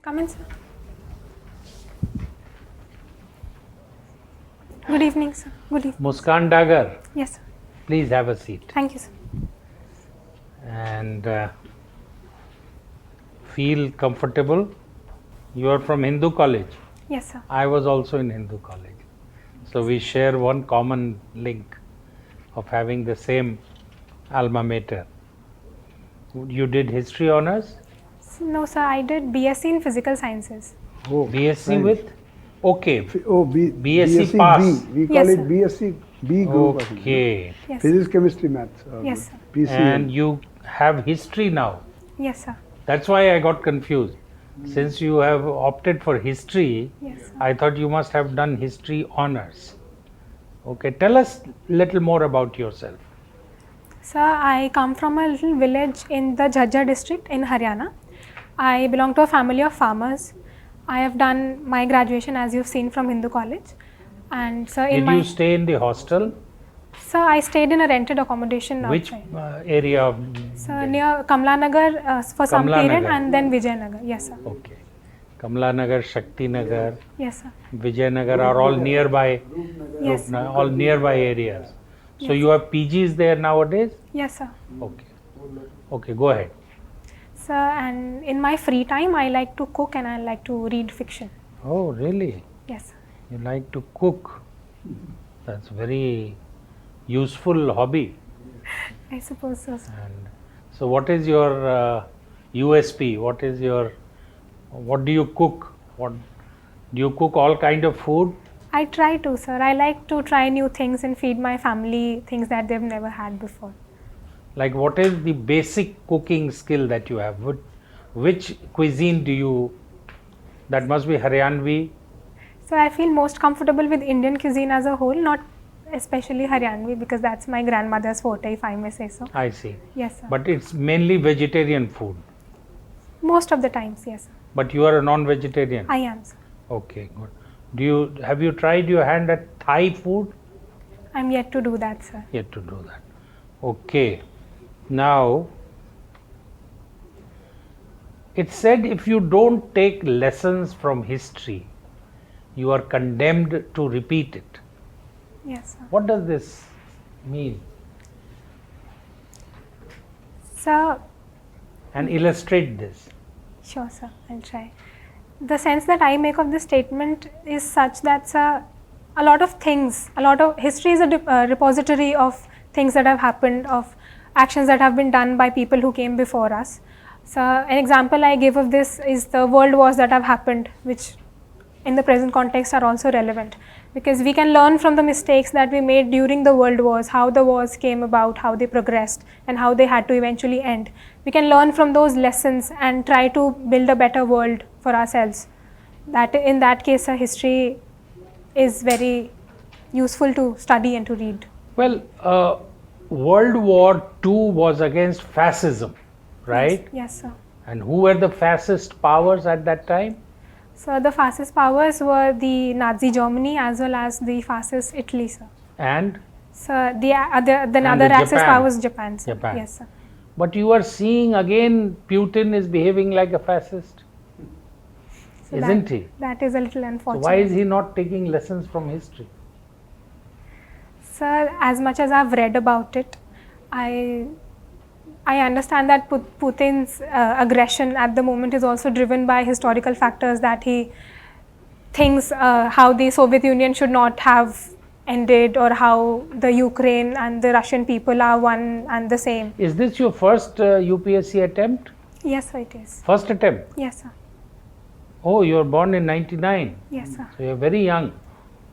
Come in, sir. Good evening, sir. Good evening. Muskan Dagar, Yes, sir. please have a seat. Thank you, sir. And feel comfortable. You are from Hindu college. Yes, sir. I was also in Hindu college. So we share one common link of having the same alma mater. You did history honors? No, sir. I did BSc in Physical Sciences. Oh, BSc nice. with? Okay. BSc pass. B. We call Yes, it sir. BSc B group. Okay. Yes. Physics, chemistry, maths. Yes, sir. PCM. And you have history now. Yes, sir. That's why I got confused. Since you have opted for history, Yes, sir. I thought you must have done history honors. Okay, tell us little more about yourself. Sir, I come from a little village in the Jhajjar district in Haryana. I belong to a family of farmers. I have done my graduation, as you've seen, from Hindu college. And sir, Did you stay in the hostel? Sir, I stayed in a rented accommodation Which outside. area of Sir, near Kamla Nagar for some Kamla period, Nagar. and then Vijayanagar. Yes, sir. Okay. Kamla Nagar, Shakti Nagar, Yes, sir. Vijayanagar are all nearby, Yes, sir. all nearby areas. So Yes. you have PGs there nowadays? Yes, sir. Okay. Okay, go ahead. Sir, and in my free time, I like to cook and I like to read fiction. Oh, really? Yes, sir. You like to cook? That's very useful hobby. I suppose so, sir. And so, what is your USP? What do you cook? What do you cook? All kind of food? I try to, sir. I like to try new things and feed my family things that they've never had before. Like, what is the basic cooking skill that you have? Which cuisine do you? That must be Haryanvi. So I feel most comfortable with Indian cuisine as a whole, not especially Haryanvi, because that's my grandmother's forte, if I may say so. I see. Yes, sir. But it's mainly vegetarian food. Most of the times, yes, sir. But you are a non-vegetarian. I am, sir. Okay, good. Have you tried your hand at Thai food? I'm yet to do that, sir. Yet to do that. Okay. Now, it's said if you don't take lessons from history, you are condemned to repeat it. Yes, sir. What does this mean? Sir, And illustrate this. sure, sir. I'll try. The sense that I make of this statement is such that, sir, a lot of history is a repository of things that have happened, of actions that have been done by people who came before us. So, an example I give of this is the world wars that have happened, which in the present context are also relevant, because we can learn from the mistakes that we made during the world wars, how the wars came about, how they progressed, and how they had to eventually end. We can learn from those lessons and try to build a better world for ourselves. That in that case, history is very useful to study and to read. Well, World War II was against fascism, right? Yes, sir. And who were the fascist powers at that time? So the fascist powers were the Nazi Germany as well as the fascist Italy, sir. And So the other the Axis Japan. power was Japan, sir. Japan. Yes, sir. but you are seeing again Putin is behaving like a fascist, So isn't he? That is a little So unfortunate. why is he not taking lessons from history? Sir, as much as I've read about it, I understand that Putin's aggression at the moment is also driven by historical factors, that he thinks how the Soviet Union should not have ended, or how the Ukraine and the Russian people are one and the same. Is this your first UPSC attempt? Yes, sir, it is. First attempt? Yes, sir. Oh, you were born in 99. Yes, sir. So you are very young.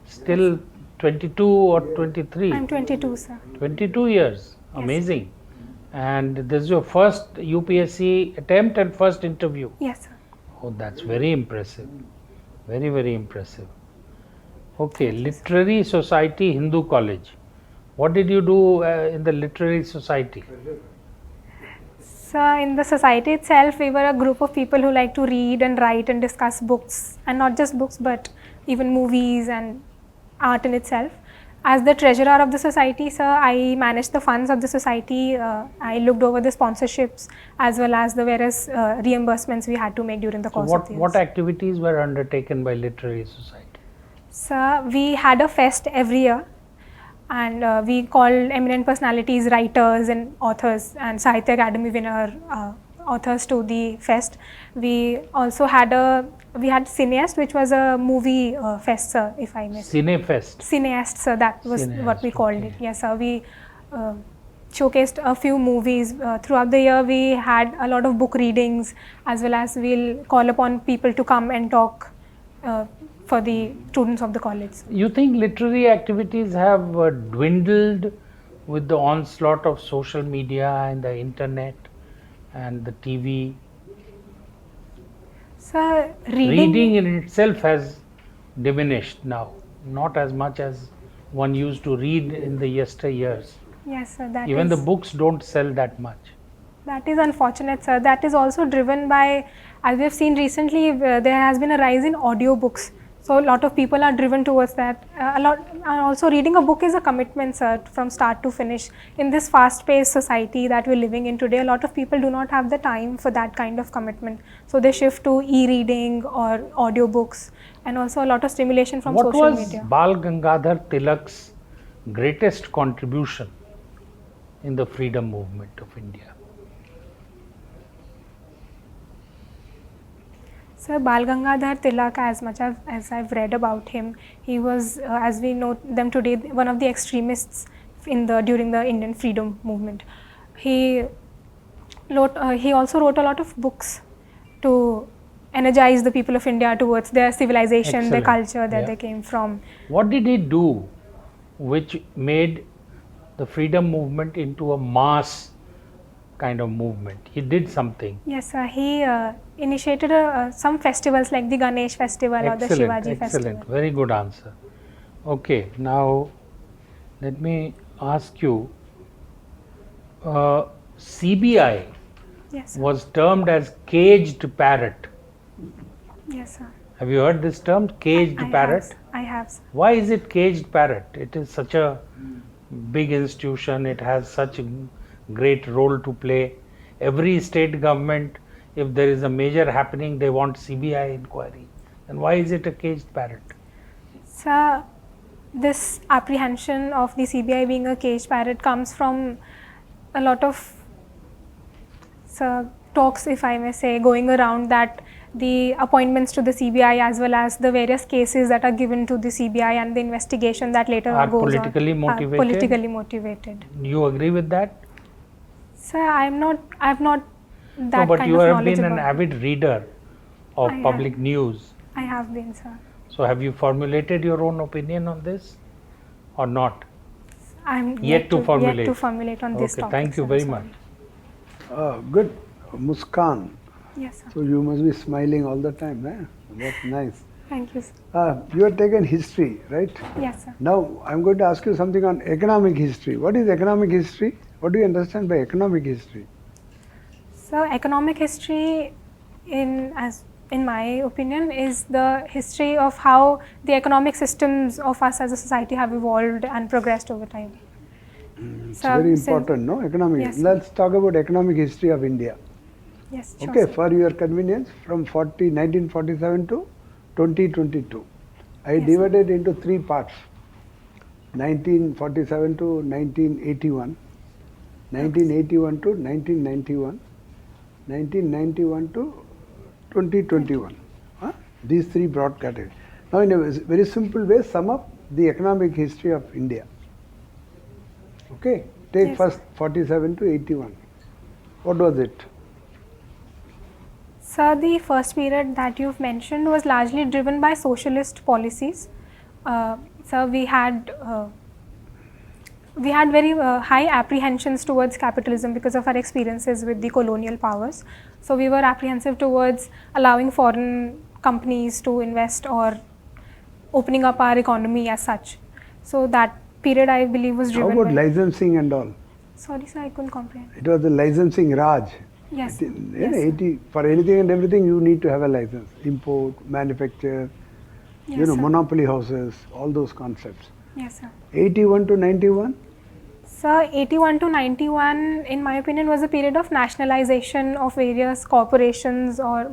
Still 22 or 23? I'm 22, sir. 22 years. Yes. Amazing. And this is your first UPSC attempt and first interview. Yes, sir. Oh, that's very impressive. Very, very impressive. Okay, Literary Society Hindu College. What did you do in the Literary Society? So in the society itself, we were a group of people who like to read and write and discuss books, and not just books, but even movies and art in itself. As the treasurer of the society, sir, I managed the funds of the society. I looked over the sponsorships as well as the various reimbursements we had to make during the So course of the years. what activities were undertaken by Literary Society? Sir, we had a fest every year, and we called eminent personalities, writers and authors and Sahitya Academy winner authors to the fest. We also had Cineast, which was a movie fest, sir, if I may say. Cinefest. Cineast, sir, that was what we Cineast, called okay. it. Yes, sir. We showcased a few movies. Throughout the year, we had a lot of book readings, as well as we'll call upon people to come and talk for the students of the college. You think literary activities have dwindled with the onslaught of social media and the internet and the TV? Sir, Reading in itself has diminished now, not as much as one used to read in the yesteryears. Yes, sir. That Even is, the books don't sell that much. that is unfortunate, sir. That is also driven by, as we have seen recently, there has been a rise in audiobooks. So a lot of people are driven towards that. Also reading a book is a commitment, sir, from start to finish. In this fast-paced society that we're living in today, a lot of people do not have the time for that kind of commitment. So they shift to e-reading or audiobooks, and also a lot of stimulation from social What was media. Bal Gangadhar Tilak's greatest contribution in the freedom movement of India? Sir, Bal Gangadhar Tilak, as much as I've read about him, he was, as we know them today, one of the extremists during the Indian freedom movement. He also wrote a lot of books to energize the people of India towards their civilization, their Excellent. culture that Yeah. they came from. What did he do which made the freedom movement into a mass kind of movement? He did something. Yes, sir. He initiated some festivals like the Ganesh festival or the Shivaji Excellent. festival. Very good answer. Okay, now let me ask you, CBI Yes, sir. was termed as caged parrot. Yes, sir. Have you heard this term, caged parrot? I have, sir. Why is it caged parrot? It is such a big institution, it has such a great role to play. Every state government, if there is a major happening, they want CBI inquiry. Then why is it a caged parrot? Sir, this apprehension of the CBI being a caged parrot comes from a lot of talks, if I may say, going around that the appointments to the CBI as well as the various cases that are given to the CBI and the investigation that later Are goes politically on motivated? are politically motivated. Do you agree with that? Sir, I have not that No, but kind you of have knowledge been an about it. avid reader of I have. public news. I have been, sir. So have you formulated your own opinion on this or not? I'm Yet to formulate. Yet to formulate on this Okay, topic. thank you sir. very Sorry. much. Good. Muskan. Yes, sir. So you must be smiling all the time, eh? That's nice. Thank you, sir. You have taken history, right? Yes, sir. Now I'm going to ask you something on economic history. What is economic history? What do you understand by economic history? So economic history, in my opinion, is the history of how the economic systems of us as a society have evolved and progressed over time. It's very important, no? Economic. Yes. Let's talk about economic history of India. Yes, sure, Okay, sir. for your convenience, from 1947 to 2022. I Yes, sir. divided into three parts. 1947 to 1981, 1981 to 1991, 1991 to 2021. Huh? These three broad categories. Now, in a very simple way, sum up the economic history of India. Okay, take Yes. first 47 to 81. What was it? So the first period that you've mentioned was largely driven by socialist policies. So we had very high apprehensions towards capitalism because of our experiences with the colonial powers. So we were apprehensive towards allowing foreign companies to invest or opening up our economy as such. So that period, I believe, was How driven about by... licensing and all? Sorry, sir, I couldn't comprehend. It was the licensing Raj. Yes, Yes, sir. for anything and everything, you need to have a license. Import, manufacture, Yes, sir. monopoly houses, all those concepts. Yes, sir. 81 to 91? Sir, 81 to 91, in my opinion, was a period of nationalization of various corporations or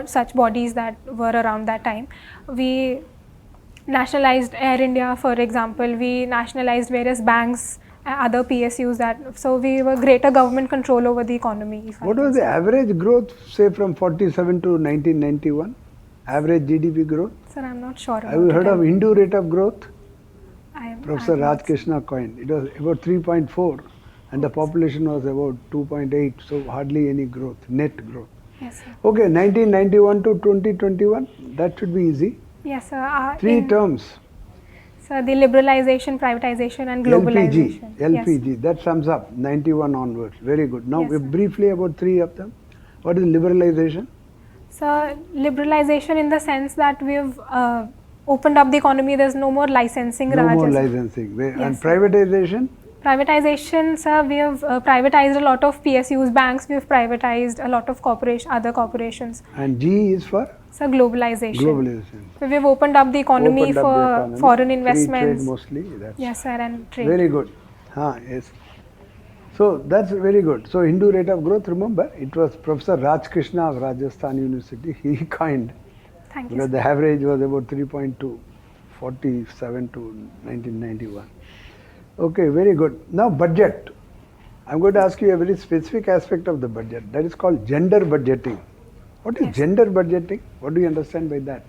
such bodies that were around that time. We nationalized Air India, for example. We nationalized various banks, other PSUs. So we were greater government control over the economy. What was the average growth, say from 47 to 1991? Average GDP growth? Sir, I'm not sure. Have you heard of Hindu rate of growth? Professor I'm Raj Krishna coined. It was about 3.4 and the population was about 2.8, so hardly any growth, net growth. Yes, sir. Okay, 1991 to 2021, that should be easy. Yes, sir. Three terms. So the liberalization, privatization and globalization. LPG, yes. that sums up 91 onwards. Very good. Now Yes, briefly about three of them. What is liberalization? So liberalization in the sense that we've opened up the economy. There's no more licensing. No more licensing. And privatization? Privatization, sir, we have privatized a lot of PSUs, banks. We have privatized a lot of other corporations. And G is for? So globalization. Globalization. So we have opened up the economy for foreign investments. Free trade mostly. Yes, sir, and trade. Very good. Yes. So that's very good. So Hindu rate of growth, remember, it was Professor Raj Krishna of Rajasthan University. He coined. Thank you. Because the average was about 3.2, 47 to 1991. Okay, very good. Now budget. I'm going to ask you a very specific aspect of the budget. That is called gender budgeting. What is gender budgeting? What do you understand by that?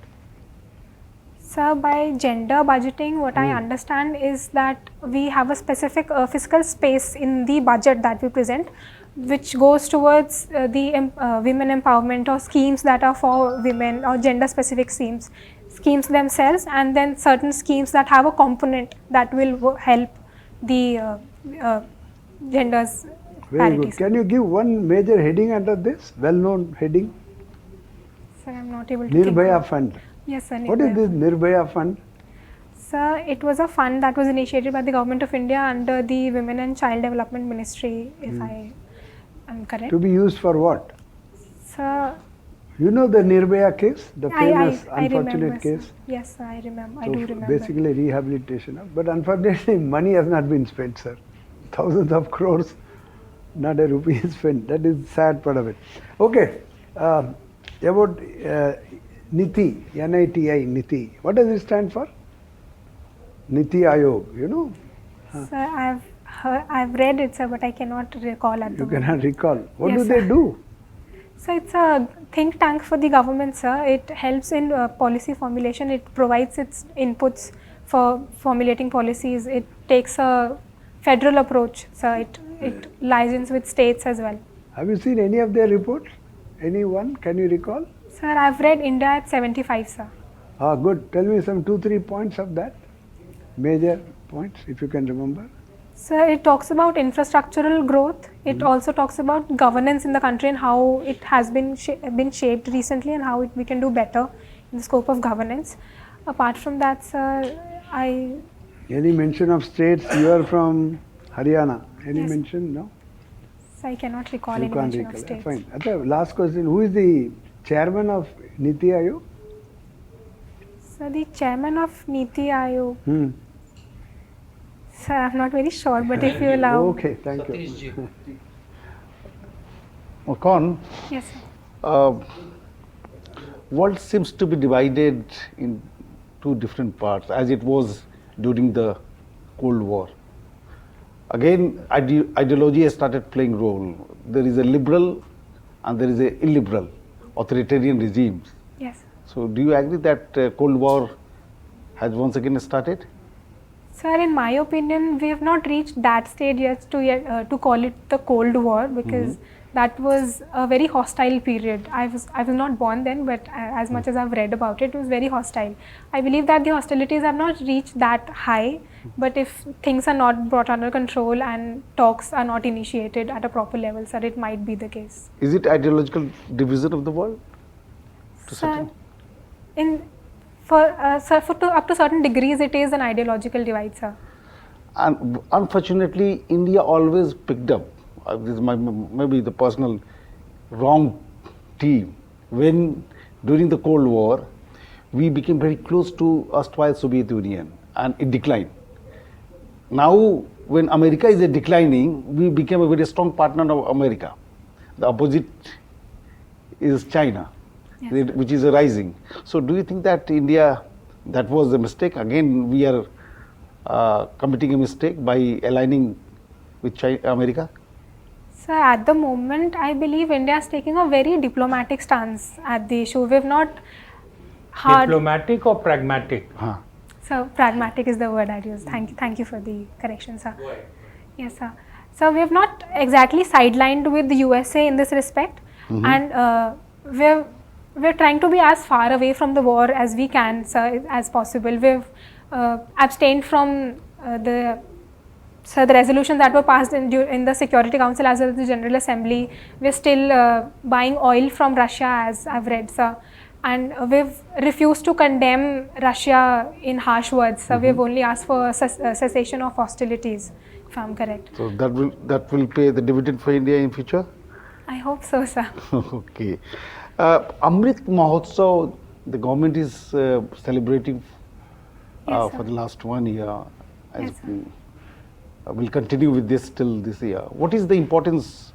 Sir, by gender budgeting, what I understand is that we have a specific fiscal space in the budget that we present, which goes towards the women empowerment or schemes that are for women or gender specific schemes themselves, and then certain schemes that have a component that will help the genders. Very good. Can you give one major heading under this, well-known heading? Sir, I am not able to Nirbhaya Fund. Yes, sir. What is this Nirbhaya Fund? Sir, it was a fund that was initiated by the Government of India under the Women and Child Development Ministry, if I am correct. To be used for what? Sir, you know the Nirbhaya case, the famous I unfortunate remember, case? Sir. Yes, sir, I remember. So I do remember. Basically rehabilitation. But unfortunately money has not been spent, sir. Thousands of crores, not a rupee is spent. That is the sad part of it. Okay, about NITI, N-I-T-I, NITI. What does it stand for? Niti Ayog, you know? Sir, I've read it, sir, but I cannot recall at the moment. You cannot recall. What Yes, do they do? So it's a think tank for the government, sir. It helps in policy formulation. It provides its inputs for formulating policies. It takes a federal approach, sir. It liaisons with states as well. Have you seen any of their reports? Any one? Can you recall? Sir, I've read India at 75, sir. Good. Tell me some 2-3 points of that. Major points, if you can remember. Sir, it talks about infrastructural growth. It also talks about governance in the country and how it has been shaped recently and how we can do better in the scope of governance. Apart from that, sir, Any mention of states? You are from Haryana. Any mention? No? So I cannot recall any mention of states. Fine. Last question. Who is the chairman of Niti Ayog? So the chairman of Niti Ayog. Sir, I'm not very sure, but if you allow. Okay, thank you. Muskan, Yes, sir. world seems to be divided in two different parts, as it was during the Cold War. Again, ideology has started playing role. There is a liberal and there is a illiberal authoritarian regimes. Yes. So, do you agree that Cold War has once again started? Sir, in my opinion, we have not reached that stage yet to call it the Cold War, because that was a very hostile period. I was not born then, but as much as I've read about it, it was very hostile. I believe that the hostilities have not reached that high, but if things are not brought under control and talks are not initiated at a proper level, sir, it might be the case. Is it ideological division of the world? Sir, up to certain degrees, it is an ideological divide, sir. And unfortunately, India always picked up. This is maybe the personal wrong team. When during the Cold War, we became very close to erstwhile Soviet Union, and it declined. Now, when America is declining, we became a very strong partner of America. The opposite is China, Yes. which is rising. So, do you think that India, that was a mistake? Again, we are committing a mistake by aligning with America? So at the moment, I believe India is taking a very diplomatic stance at the issue. We've not hard. Diplomatic or pragmatic? Huh. So pragmatic is the word I'd use. Thank you for the correction, sir. Yes, sir. So we have not exactly sidelined with the USA in this respect, and we're trying to be as far away from the war as we can, sir, as possible. We've abstained from the resolutions that were passed in the Security Council as well as the General Assembly. We're still buying oil from Russia, as I've read, sir. And we've refused to condemn Russia in harsh words. So we've only asked for a cessation of hostilities, if I'm correct. So that will pay the dividend for India in future? I hope so, sir. Okay. Amrit Mahotsav, the government is celebrating Yes, for sir. the last 1 year. Yes, sir. We'll continue with this till this year. What is the importance,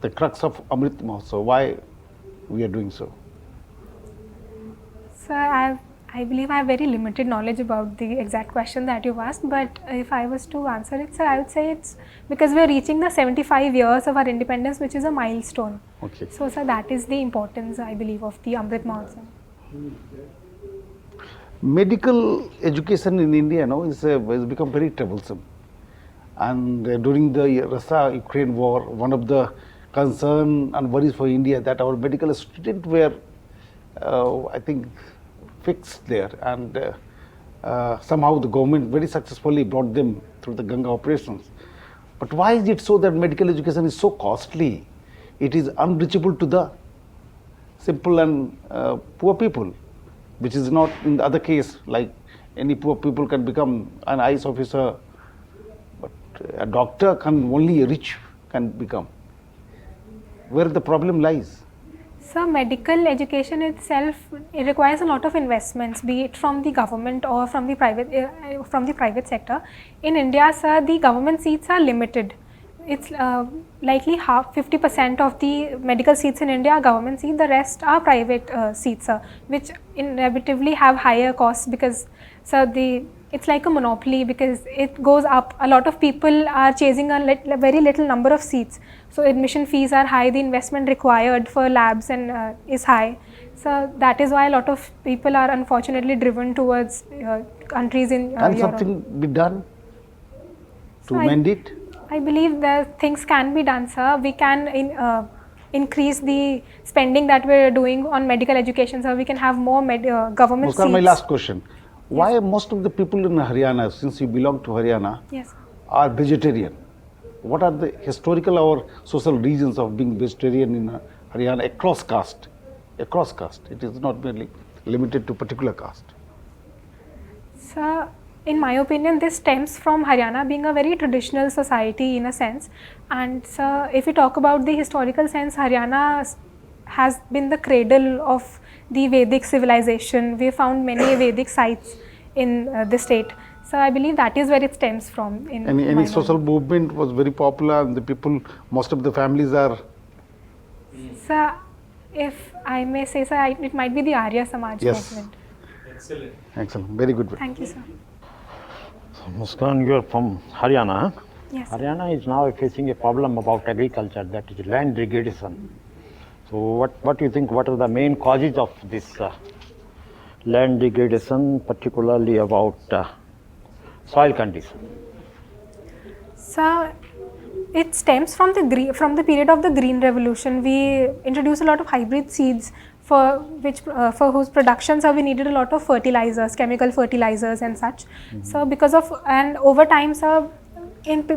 the crux of Amrit Mahotsav? Why we are doing so? Sir, I believe I have very limited knowledge about the exact question that you've asked, but if I was to answer it, sir, I would say it's because we're reaching the 75 years of our independence, which is a milestone. Okay. So, sir, that is the importance, I believe, of the Amrit Mahotsav. Medical education in India now has become very troublesome. And during the Russia-Ukraine war, one of the concern and worries for India that our medical students were, I think, fixed there, and somehow the government very successfully brought them through the Ganga operations. But why is it so that medical education is so costly? It is unreachable to the simple and poor people, which is not in the other case, like any poor people can become an IAS officer, but a doctor can only a rich can become. Where the problem lies? So, medical education itself, it requires a lot of investments, be it from the government or from the private sector. In India, sir, the government seats are limited. It's likely 50% of the medical seats in India are government seats. The rest are private seats, sir, which inevitably have higher costs because, sir, it's like a monopoly because it goes up. A lot of people are chasing a very little number of seats. So admission fees are high, the investment required for labs and is high. So that is why a lot of people are unfortunately driven towards countries in Can Europe. something be done to So mend it? I believe that things can be done, sir. We can increase the spending that we're doing on medical education, so we can have more government Muskan, seats. my last question. Why most of the people in Haryana, since you belong to Haryana, Yes. are vegetarian? What are the historical or social reasons of being vegetarian in Haryana across caste? Across caste. It is not merely limited to particular caste. So, in my opinion, this stems from Haryana being a very traditional society in a sense. And so, if we talk about the historical sense, Haryana has been the cradle of the Vedic civilization. We found many Vedic sites in the state. So, I believe that is where it stems from. Any social movement was very popular, and the people, most of the families are. So, if I may say, sir, it might be the Arya Samaj movement. Excellent. Excellent. Very good. Thank you, sir. Muskan, you are from Haryana. Huh? Yes. Haryana is now facing a problem about agriculture, that is land degradation. So what do you think, what are the main causes of this land degradation, particularly about soil condition? So, it stems from the period of the Green Revolution. We introduced a lot of hybrid seeds for whose productions we needed a lot of fertilizers, chemical fertilizers and such. So because of, and over time, sir,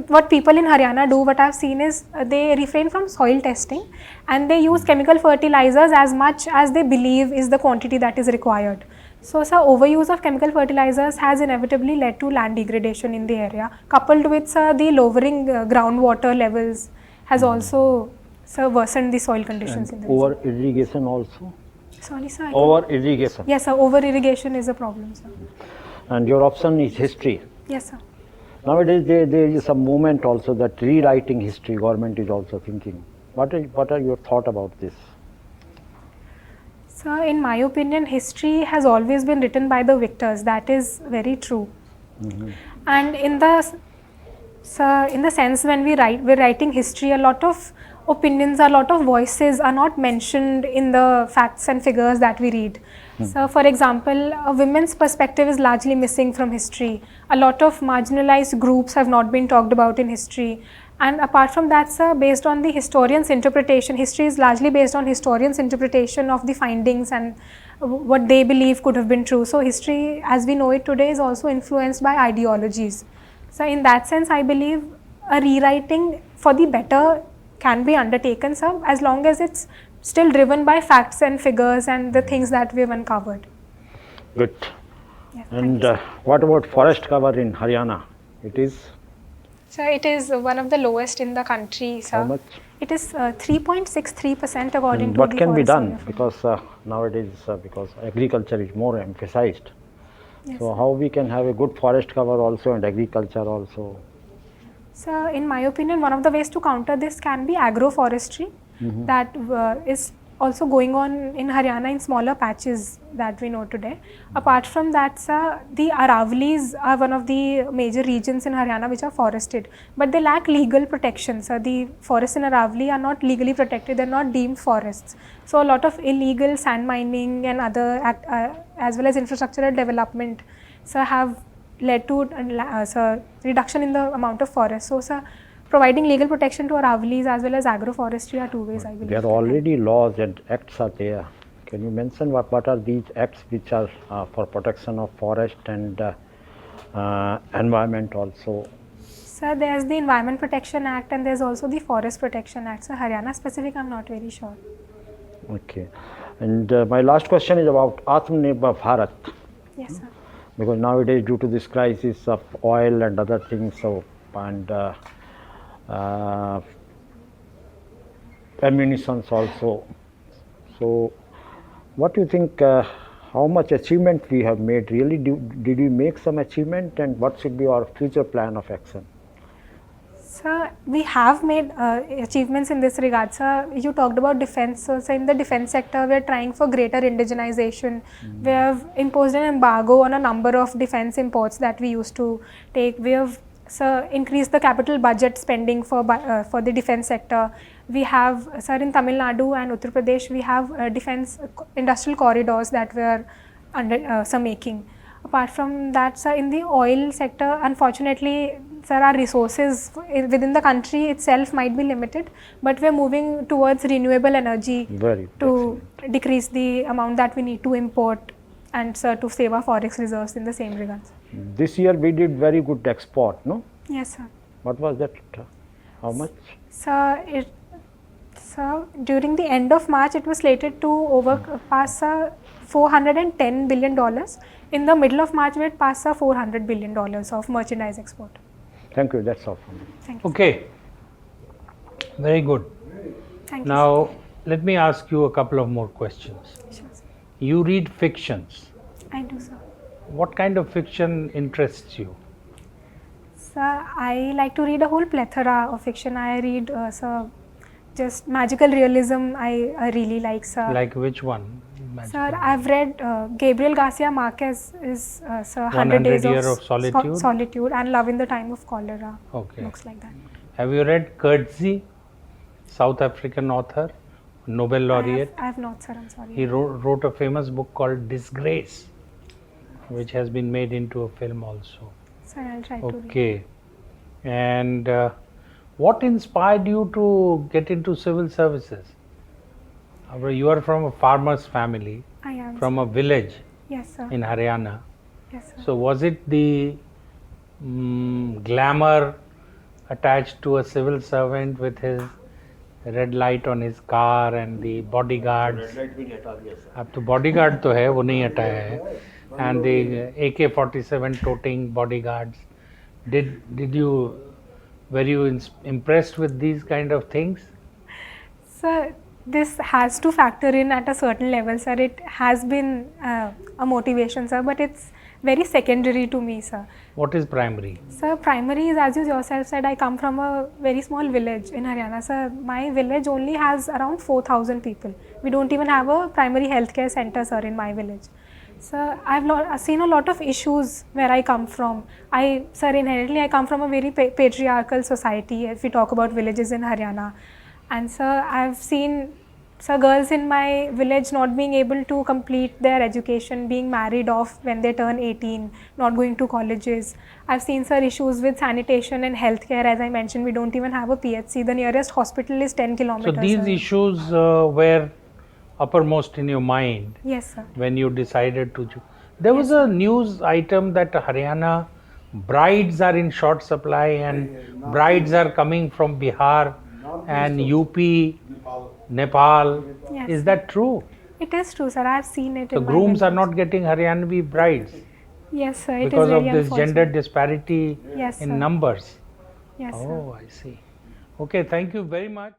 what people in Haryana do, what I've seen is they refrain from soil testing and they use chemical fertilizers as much as they believe is the quantity that is required. So, sir, overuse of chemical fertilizers has inevitably led to land degradation in the area, coupled with, sir, the lowering groundwater levels has also, sir, worsened the soil conditions in the region. Over irrigation also? Sorry, sir. Over irrigation. Yes, sir, over irrigation is a problem, sir. And your option is history. Yes, sir. Nowadays, there is a movement also that rewriting history, government is also thinking. What are your thought about this? So, in my opinion, history has always been written by the victors. That is very true. And in the sense when we're writing history, a lot of opinions, a lot of voices are not mentioned in the facts and figures that we read. So, for example, a women's perspective is largely missing from history. A lot of marginalized groups have not been talked about in history. And apart from that, sir, based on the historian's interpretation, history is largely based on historian's interpretation of the findings and what they believe could have been true. So, history as we know it today is also influenced by ideologies. So, in that sense, I believe a rewriting for the better can be undertaken, sir, as long as it's still driven by facts and figures and the things that we've uncovered. Good. Yes, And what about forest cover in Haryana? It is so it is one of the lowest in the country, sir. how much? It is 3.63% according And to what the can be forest done? area. Because nowadays, because agriculture is more emphasized. Yes, So sir. how we can have a good forest cover also and agriculture also? So, in my opinion, one of the ways to counter this can be agroforestry that is also going on in Haryana in smaller patches that we know today. Apart from that, sir, the Aravali's are one of the major regions in Haryana which are forested, but they lack legal protection. So, the forests in Aravali are not legally protected, they are not deemed forests. So, a lot of illegal sand mining and other as well as infrastructural development have led to reduction in the amount of forest. So, sir, providing legal protection to Aravalis as well as agroforestry are two ways, I believe. There are already laws and acts are there. Can you mention what are these acts which are for protection of forest and environment also? Sir, there's the Environment Protection Act and there's also the Forest Protection Act. So, Haryana specific, I'm not very sure. Okay. And my last question is about Atmanirbhar Bharat. Yes, sir. Because nowadays, due to this crisis of oil and other things, and ammunitions also. So, what do you think? How much achievement we have made? Really, did we make some achievement? And what should be our future plan of action? Sir, we have made achievements in this regard. Sir, you talked about defense. So, in the defense sector, we are trying for greater indigenization. We have imposed an embargo on a number of defense imports that we used to take. We have increased the capital budget spending for the defense sector. We have, sir, in Tamil Nadu and Uttar Pradesh, we have defense industrial corridors that we are making. Apart from that, sir, in the oil sector, unfortunately, sir, our resources within the country itself might be limited, but we are moving towards renewable energy to decrease the amount that we need to import and, sir, to save our forex reserves in the same regards. This year we did very good export, no? Yes, sir. What was that? How much? Sir, during the end of March, it was slated to overpass $410 billion. In the middle of March, we had passed $400 billion of merchandise export. Thank you. That's all from me. Thank you. Okay, very good. Thank you. Now, let me ask you a couple of more questions. Sure, sir. You read fictions. I do, sir. What kind of fiction interests you? Sir, I like to read a whole plethora of fiction. I read, sir, just magical realism I really like, sir. Like which one? Sir, I've read Gabriel Garcia Marquez is 100 Days of Solitude? Solitude and Love in the Time of Cholera. Okay. Books like that. Have you read Coetzee, South African author, Nobel laureate? I have not, sir, I'm sorry. He wrote a famous book called Disgrace, which has been made into a film also. Sir, I'll try to read. Okay. And what inspired you to get into civil services? You are from a farmer's family, I am. from a village Yes, sir. in Haryana. Yes, sir. So was it the glamour attached to a civil servant with his red light on his car and the bodyguards? अब तो bodyguard तो है, वो नहीं हटाया है. And the AK-47 toting bodyguards. Were you impressed with these kind of things? Sir, this has to factor in at a certain level, sir. It has been a motivation, sir, but it's very secondary to me, sir. What is primary? Sir, primary is, as you yourself said, I come from a very small village in Haryana. Sir, my village only has around 4,000 people. We don't even have a primary healthcare center, sir, in my village. Sir, I've seen a lot of issues where I come from. Sir, inherently I come from a very patriarchal society if we talk about villages in Haryana. And sir, I've seen girls in my village not being able to complete their education, being married off when they turn 18, not going to colleges. I've seen, sir, issues with sanitation and healthcare. As I mentioned, we don't even have a PHC. The nearest hospital is 10 kilometers. So these away. issues were uppermost in your mind. Yes, sir. When you decided to. There was a news item that Haryana brides are in short supply and brides are coming from Bihar and UP, Nepal. Yes. Is that true? It is true, sir. I've seen it. The in my grooms are village. not getting Haryanvi brides Yes, sir. It because is of very this unfortunate. gender disparity Yes, in sir. numbers. Yes, sir. Oh, I see. Okay, thank you very much.